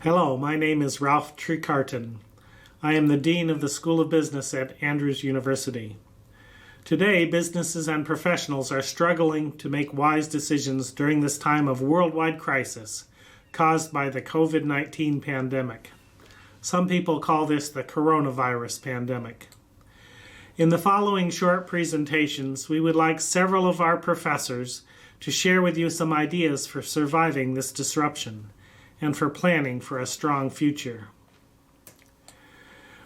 Hello, my name is Ralph Trecarton. I am the Dean of the School of Business at Andrews University. Today, businesses and professionals are struggling to make wise decisions during this time of worldwide crisis caused by the COVID-19 pandemic. Some people call this the coronavirus pandemic. In the following short presentations, we would like several of our professors to share with you some ideas for surviving this disruption and for planning for a strong future.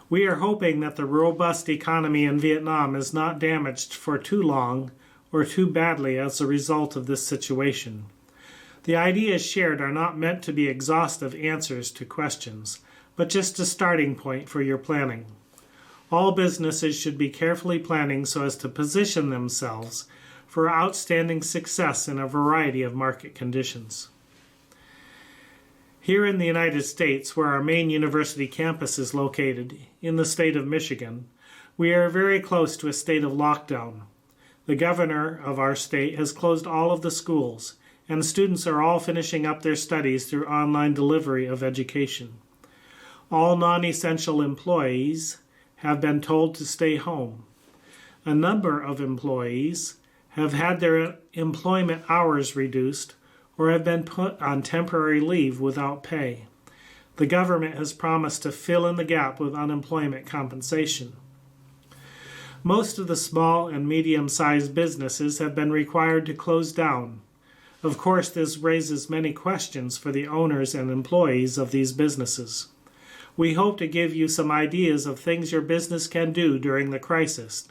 We are hoping that the robust economy in Vietnam is not damaged for too long or too badly as a result of this situation. The ideas shared are not meant to be exhaustive answers to questions, but just a starting point for your planning. All businesses should be carefully planning so as to position themselves for outstanding success in a variety of market conditions. Here in the United States, where our main university campus is located, in the state of Michigan, we are very close to a state of lockdown. The governor of our state has closed all of the schools, and students are all finishing up their studies through online delivery of education. All non-essential employees have been told to stay home. A number of employees have had their employment hours reduced or have been put on temporary leave without pay. The government has promised to fill in the gap with unemployment compensation. Most of the small and medium-sized businesses have been required to close down. Of course, this raises many questions for the owners and employees of these businesses. We hope to give you some ideas of things your business can do during the crisis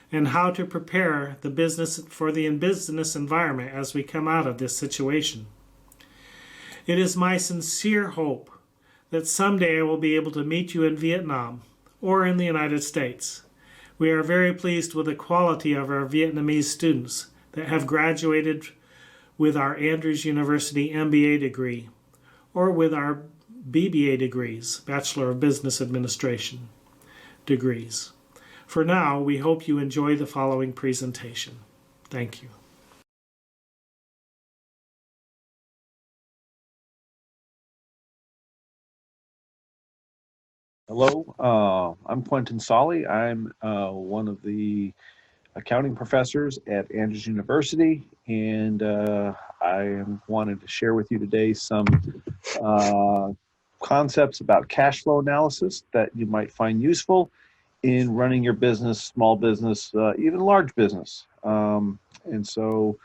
and how to prepare the business for the business environment as we come out of this situation. It is my sincere hope that someday I will be able to meet you in Vietnam or in the United States. We are very pleased with the quality of our Vietnamese students that have graduated with our Andrews University MBA degree or with our BBA degrees, Bachelor of Business Administration degrees. For now, we hope you enjoy the following presentation. Thank you. Hello, I'm Quentin Sahly. I'm one of the accounting professors at Andrews University, and I am wanting to share with you today some concepts about cash flow analysis that you might find useful in running your business, small business, even large business. And so,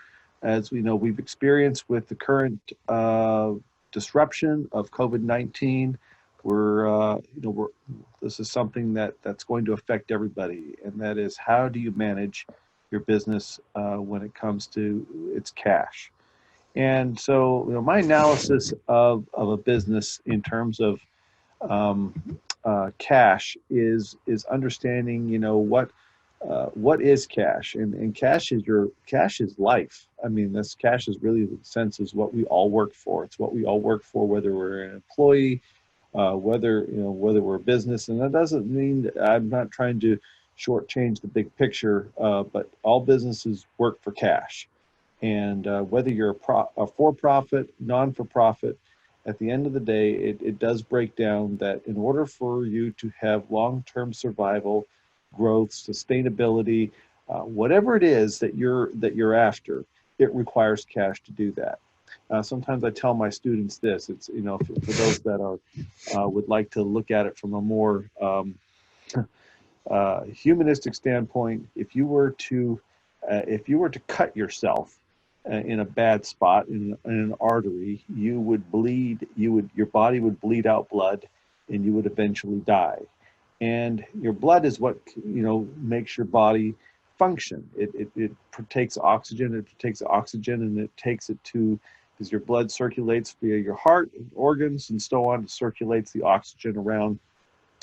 as we know, we've experienced with the current disruption of COVID-19, this is something that's going to affect everybody, and that is, how do you manage your business when it comes to its cash? And so, my analysis of a business in terms of cash is understanding, what is cash, and cash is life. I mean, this cash is really, the sense is what we all work for. It's what we all work for, whether we're an employee, whether we're a business. And that doesn't mean that I'm not trying to shortchange the big picture, but all businesses work for cash. And whether you're a for-profit, non-for-profit, at the end of the day, it does break down that in order for you to have long-term survival, growth, sustainability, whatever it is that you're after, it requires cash to do that. Sometimes I tell my students this. It's, for those that would like to look at it from a more humanistic standpoint, if you were to cut yourself in a bad spot in an artery, you would bleed. Your body would bleed out blood, and you would eventually die. And your blood is what makes your body function. It takes oxygen. It takes oxygen, and it takes it to, because your blood circulates via your heart and organs and so on. It circulates the oxygen around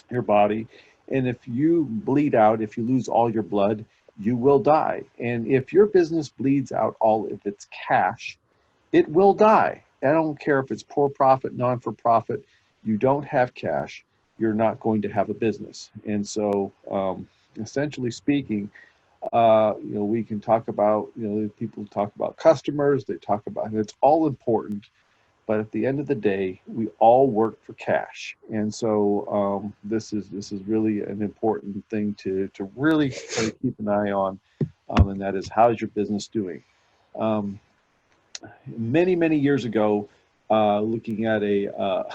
your body. And if you bleed out, if you lose all your blood, you will die. And if your business bleeds out all of its cash, it will die. I don't care if it's for-profit, non-for-profit. You don't have cash, you're not going to have a business. And so, essentially speaking, we can talk about, people talk about customers, they talk about, and it's all important. but at the end of the day, we all work for cash. And so this is really an important thing to really keep an eye on, and that is, how's your business doing? Many years ago, looking at a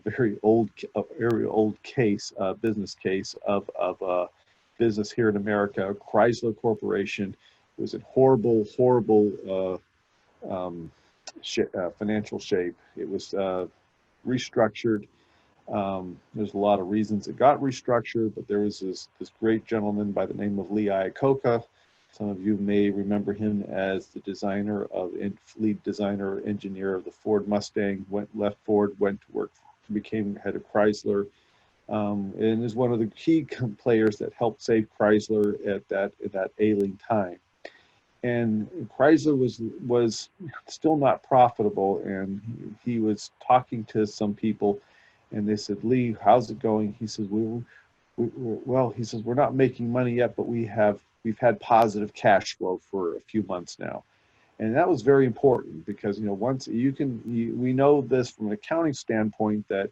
very old case, business case of a business here in America, Chrysler Corporation. It was in horrible financial shape. It was restructured. There's a lot of reasons it got restructured, but there was this great gentleman by the name of Lee Iacocca. Some of you may remember him as the lead designer, engineer of the Ford Mustang. Left Ford, went to work, became head of Chrysler, and is one of the key players that helped save Chrysler at that ailing time. And Chrysler was still not profitable, and he was talking to some people, and they said, "Lee, how's it going?" He says, "Well," he says, "we're not making money yet, but we've had positive cash flow for a few months now." And that was very important, because once we know this from an accounting standpoint, that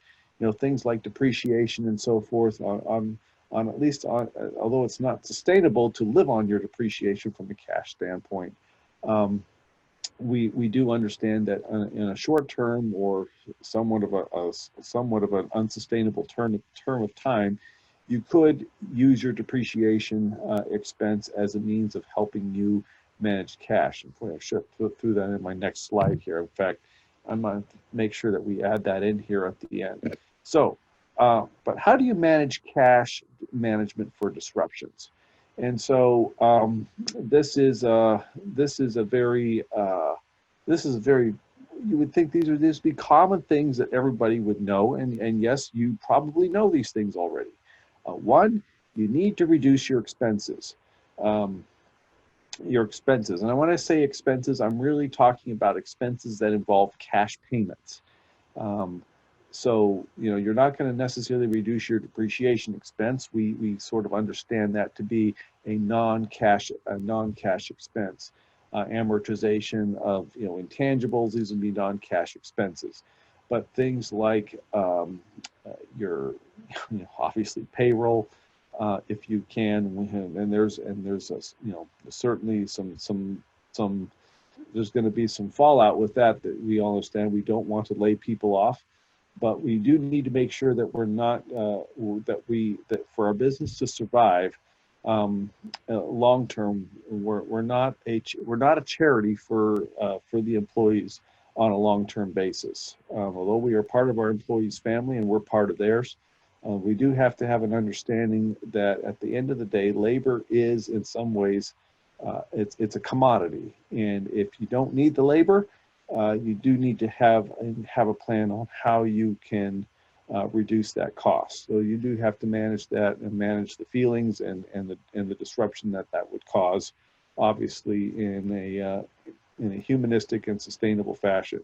things like depreciation and so forth on at least although it's not sustainable to live on your depreciation from a cash standpoint, we do understand that in a short term, or somewhat of an unsustainable term of time, you could use your depreciation expense as a means of helping you manage cash. And I should put through that in my next slide here. In fact, I'm going to make sure that we add that in here at the end. So, but how do you manage cash management for disruptions? And so this is a very you would think these would be common things that everybody would know, and yes, you probably know these things already. One, you need to reduce your expenses. And when I say expenses, I'm really talking about expenses that involve cash payments. So you're not going to necessarily reduce your depreciation expense. We sort of understand that to be a non-cash expense. Amortization of intangibles, these would be non-cash expenses. But things like your obviously payroll, if you can, and there's certainly some there's going to be some fallout with that we all understand. We don't want to lay people off, but we do need to make sure that we're not that for our business to survive long term, we're not a charity for the employees on a long-term basis. Although we are part of our employees' family and we're part of theirs, we do have to have an understanding that at the end of the day, labor is in some ways it's a commodity, and if you don't need the labor, you do need to have a plan on how you can reduce that cost. So you do have to manage that and manage the feelings and the disruption that would cause, obviously, in a humanistic and sustainable fashion.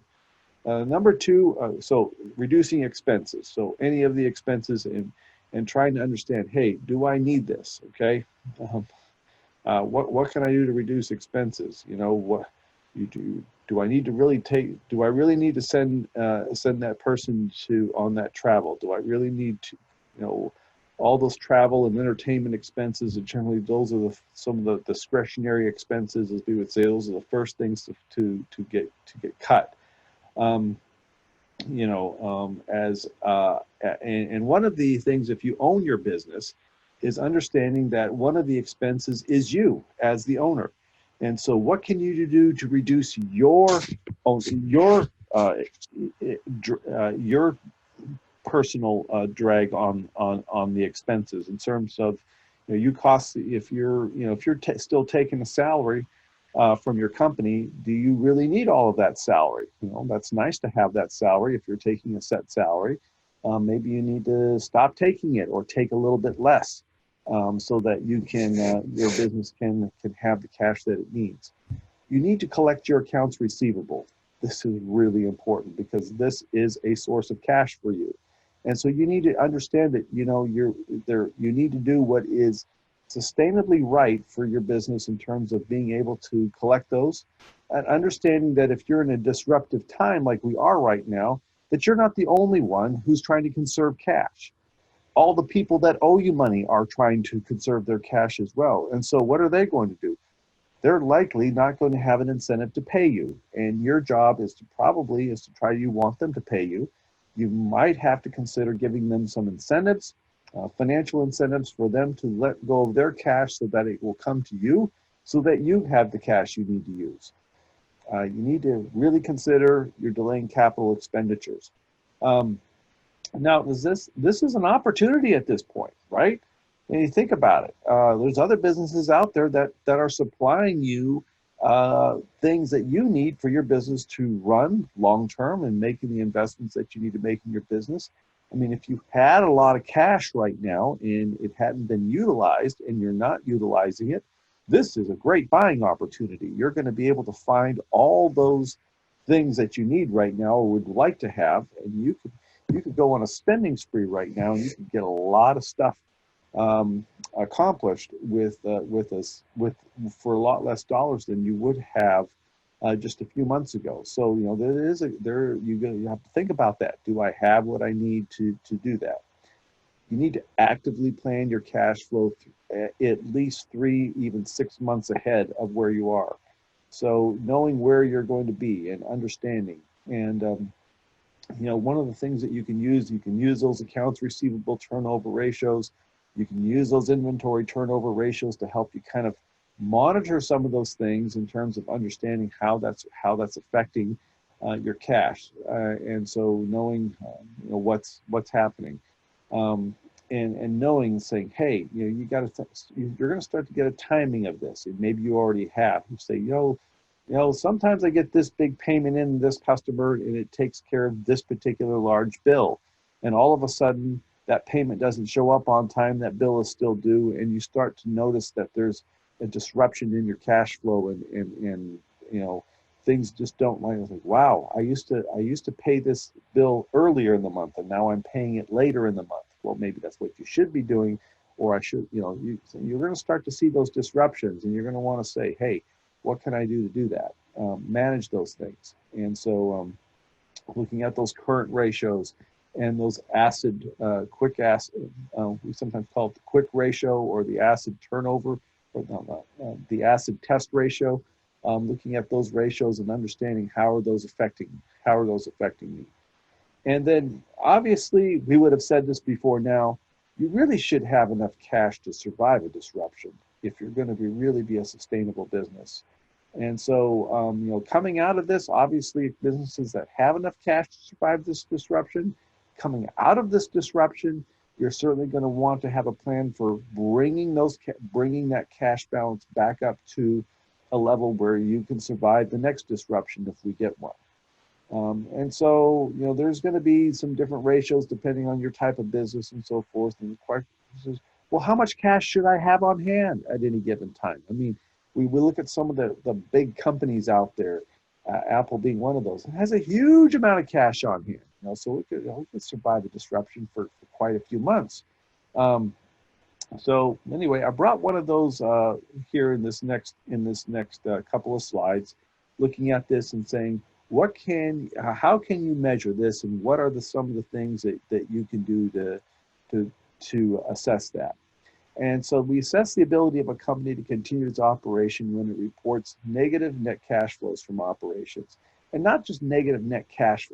Number two, so reducing expenses. So any of the expenses, and trying to understand, hey, do I need this? Okay, what can I do to reduce expenses? What you do. Do I need to really do I really need to send that person on that travel? Do I really need to, all those travel and entertainment expenses, and generally those are some of the discretionary expenses, as we would say. Those are the first things to get cut. And one of the things, if you own your business, is understanding that one of the expenses is you as the owner. And so what can you do to reduce your personal drag on the expenses, in terms of you cost, if you're still taking a salary from your company, do you really need all of that salary? That's nice to have that salary if you're taking a set salary. Maybe you need to stop taking it, or take a little bit less, so that you can your business can have the cash that it needs. You need to collect your accounts receivable. This is really important, because this is a source of cash for you. And so you need to understand that you need to do what is sustainably right for your business in terms of being able to collect those, and understanding that if you're in a disruptive time like we are right now, that you're not the only one who's trying to conserve cash. All the people that owe you money are trying to conserve their cash as well. And so what are they going to do? They're likely not going to have an incentive to pay you. And your job is to try, you want them to pay you. You might have to consider giving them some incentives, financial incentives for them to let go of their cash so that it will come to you so that you have the cash you need to use. You need to really consider your delaying capital expenditures. Now, this is an opportunity at this point, right? And you think about it. There's other businesses out there that are supplying you things that you need for your business to run long term and making the investments that you need to make in your business. I mean, if you had a lot of cash right now and it hadn't been utilized and you're not utilizing it, this is a great buying opportunity. You're going to be able to find all those things that you need right now or would like to have, and you could go on a spending spree right now and you could get a lot of stuff accomplished for a lot less dollars than you would have just a few months ago. So you have to think about that. Do I have what I need to do that? You need to actively plan your cash flow at least 3, even 6 months ahead of where you are. So knowing where you're going to be and understanding. And one of the things that you can use those accounts receivable turnover ratios. You can use those inventory turnover ratios to help you kind of monitor some of those things in terms of understanding how that's affecting your cash. And so knowing what's happening. And knowing, saying, hey, you're going to start to get a timing of this, and maybe you already have. You say, sometimes I get this big payment in this customer, and it takes care of this particular large bill, and all of a sudden that payment doesn't show up on time. That bill is still due, and you start to notice that there's a disruption in your cash flow, and things just don't like. It's like, wow, I used to pay this bill earlier in the month, and now I'm paying it later in the month. Well, maybe that's what you should be doing, or you're going to start to see those disruptions, and you're going to want to say, hey, what can I do to do that? Manage those things. And so looking at those current ratios and those quick acid, we sometimes call it the quick ratio or the acid turnover, or the acid test ratio. Looking at those ratios and understanding how are those affecting me. And then obviously, we would have said this before now, you really should have enough cash to survive a disruption if you're going to really be a sustainable business. And so, coming out of this, obviously businesses that have enough cash to survive this disruption, coming out of this disruption, you're certainly going to want to have a plan for bringing that cash balance back up to a level where you can survive the next disruption if we get one. And so, there's going to be some different ratios depending on your type of business and so forth. And the question is, well, how much cash should I have on hand at any given time? I mean, we look at some of the big companies out there, Apple being one of those. It has a huge amount of cash on hand, so we could survive a disruption for quite a few months. So anyway, I brought one of those here in this next couple of slides, looking at this and saying, how can you measure this, and what are some of the things that you can do to assess that? And so we assess the ability of a company to continue its operation when it reports negative net cash flows from operations, and not just negative net cash.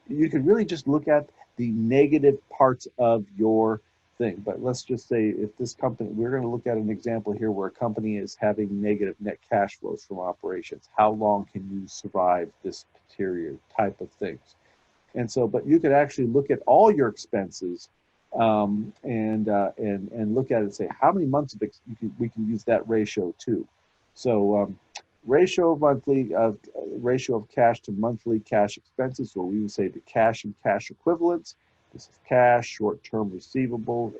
You can really just look at the negative parts of your thing. But let's just say if this company, we're going to look at an example here where a company is having negative net cash flows from operations. How long can you survive this particular type of things? And so, but you could actually look at all your expenses and look at it and say, how many months we can use that ratio too. So ratio of cash to monthly cash expenses, or we would say the cash and cash equivalents. This is cash, short-term receivables.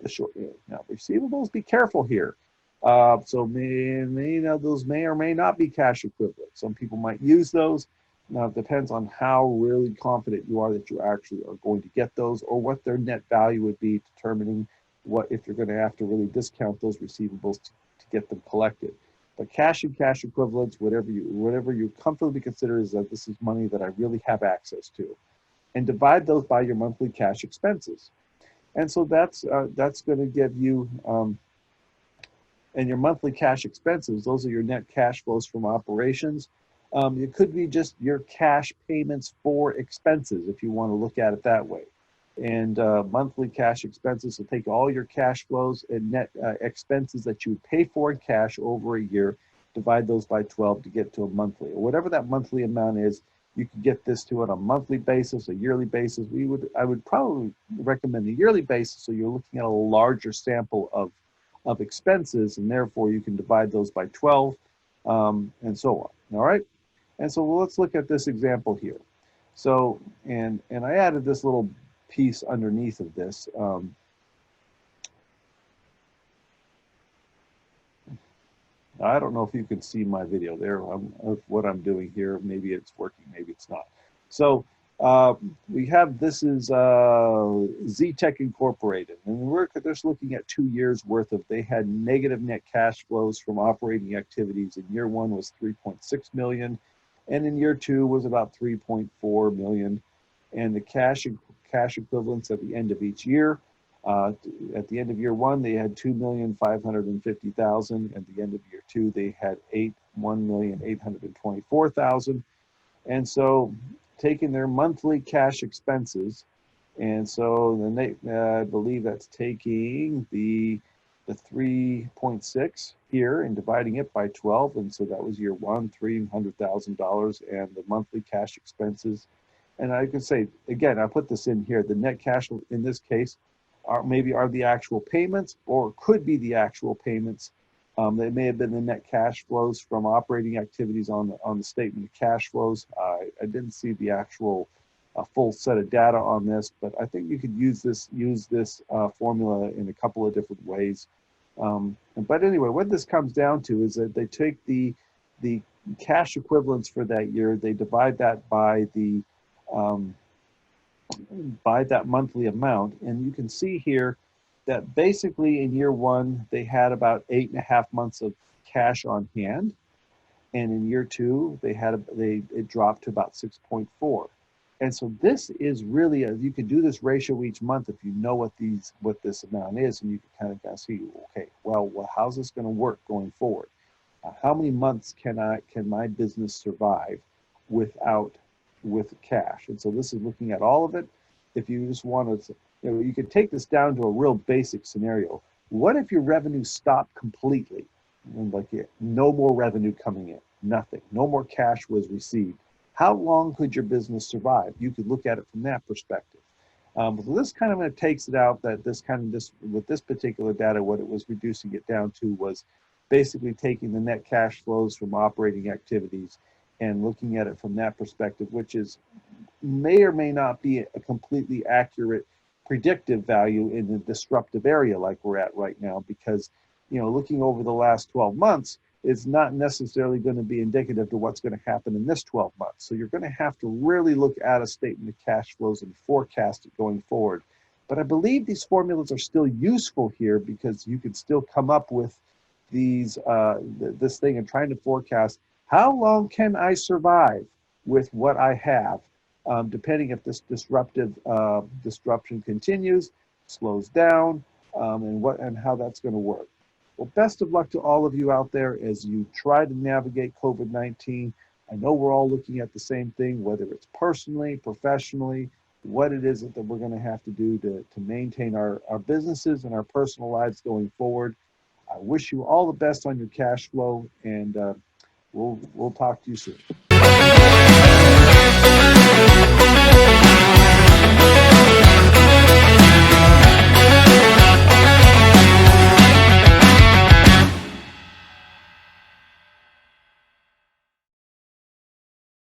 Now, receivables, be careful here. So those may or may not be cash equivalents. Some people might use those. Now, it depends on how really confident you are that you actually are going to get those, or what their net value would be, determining if you're going to have to really discount those receivables to get them collected. But cash and cash equivalents, whatever you comfortably consider is that this is money that I really have access to, and divide those by your monthly cash expenses. And so that's going to give you, and your monthly cash expenses, those are your net cash flows from operations. It could be just your cash payments for expenses, if you want to look at it that way. And monthly cash expenses will take all your cash flows and net expenses that you pay for in cash over a year, divide those by 12 to get to a monthly, or whatever that monthly amount is. You can get this to on a monthly basis, a yearly basis. I would probably recommend a yearly basis, so you're looking at a larger sample of expenses, and therefore you can divide those by 12, and so on. All right. And so let's look at this example here. So, and I added this little piece underneath of this. I don't know if you can see my video there of what I'm doing here. Maybe it's working, maybe it's not. So we have, this is Z-Tech Incorporated, and we're just looking at 2 years worth of, they had negative net cash flows from operating activities. In year one was 3.6 million, and in year two was about 3.4 million. And the cash equivalents at the end of each year. At the end of year one, they had 2,550,000. At the end of year two, they had 1,824,000. And so, taking their monthly cash expenses, and so then they, I believe that's taking the 3.6 here and dividing it by 12, and so that was year one, $300,000, and the monthly cash expenses. And I could say, again, I put this in here, the net cash in this case are the actual payments, or could be the actual payments. They may have been the net cash flows from operating activities on the statement of cash flows. I didn't see the actual full set of data on this, but I think you could use this formula in a couple of different ways. But anyway, what this comes down to is that they take the cash equivalents for that year, they divide that by that monthly amount, and you can see here that basically in year one they had about 8.5 months of cash on hand, and in year two it dropped to about 6.4. And so this is really you can do this ratio each month if you know what this amount is, and you can kind of see, okay, well how's this going to work going forward? How many months can my business survive with cash? And so this is looking at all of it. If you just wanted to, you could take this down to a real basic scenario. What if your revenue stopped completely? And no more revenue coming in, nothing, no more cash was received. How long could your business survive? You could look at it from that perspective. So this kind of takes it out that with this particular data, what it was reducing it down to was basically taking the net cash flows from operating activities and looking at it from that perspective, which may or may not be a completely accurate predictive value in the disruptive area like we're at right now, because looking over the last 12 months is not necessarily going to be indicative to what's going to happen in this 12 months. So you're going to have to really look at a statement of cash flows and forecast it going forward. But I believe these formulas are still useful here, because you can still come up with these this thing and trying to forecast how long can I survive with what I have, depending if this disruption continues, slows down, and how that's going to work. Well, best of luck to all of you out there as you try to navigate COVID-19. I know we're all looking at the same thing, whether it's personally, professionally, what it is that we're going to have to do to maintain our businesses and our personal lives going forward. I wish you all the best on your cash flow, and we'll talk to you soon.